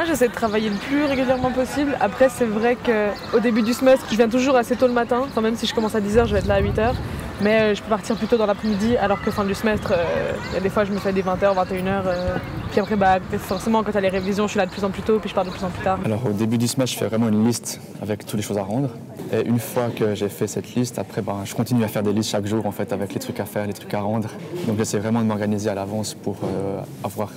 Moi, j'essaie de travailler le plus régulièrement possible. Après, c'est vrai qu'au début du semestre, je viens toujours assez tôt le matin. Enfin, même si je commence à 10h, je vais être là à 8h. Mais je peux partir plus tôt dans l'après-midi, alors que fin du semestre, il y a des fois, je me fais des 20h, 21h. Puis après, forcément, quand tu as les révisions, je suis là de plus en plus tôt, puis je pars de plus en plus tard. Alors, au début du semestre, je fais vraiment une liste avec toutes les choses à rendre. Et une fois que j'ai fait cette liste, après, je continue à faire des listes chaque jour, en fait, avec les trucs à faire, les trucs à rendre. Donc, j'essaie vraiment de m'organiser à l'avance pour avoir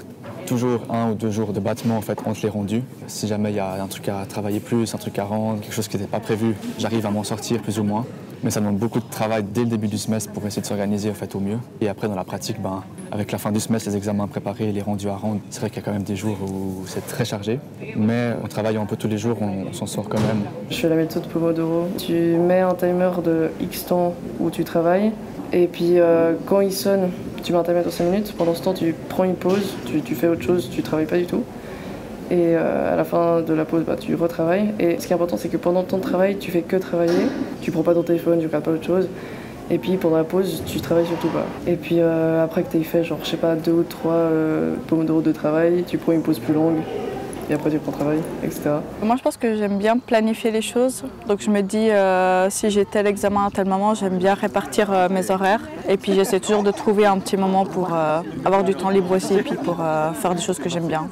toujours 1 ou 2 jours de battement en fait, entre les rendus. Si jamais il y a un truc à travailler plus, un truc à rendre, quelque chose qui n'était pas prévu, j'arrive à m'en sortir plus ou moins. Mais ça demande beaucoup de travail dès le début du semestre pour essayer de s'organiser en fait, au mieux. Et après dans la pratique, avec la fin du semestre, les examens préparés, les rendus à rendre, c'est vrai qu'il y a quand même des jours où c'est très chargé. Mais en travaillant un peu tous les jours, on s'en sort quand même. Je fais la méthode Pomodoro. Tu mets un timer de X temps où tu travailles. Et puis quand il sonne, tu mets un timer de 5 minutes. Pendant ce temps, tu prends une pause, tu fais autre chose, tu travailles pas du tout. Et à la fin de la pause, tu retravailles. Et ce qui est important, c'est que pendant ton travail, tu fais que travailler. Tu prends pas ton téléphone, tu regardes pas autre chose. Et puis pendant la pause, tu travailles surtout pas. Et puis après que tu aies fait, genre, je sais pas, 2 ou 3 Pomodoro de travail, tu prends une pause plus longue. Et après tu reprends le travail, etc. Moi je pense que j'aime bien planifier les choses. Donc je me dis si j'ai tel examen à tel moment, j'aime bien répartir mes horaires. Et puis j'essaie toujours de trouver un petit moment pour avoir du temps libre aussi et puis pour faire des choses que j'aime bien.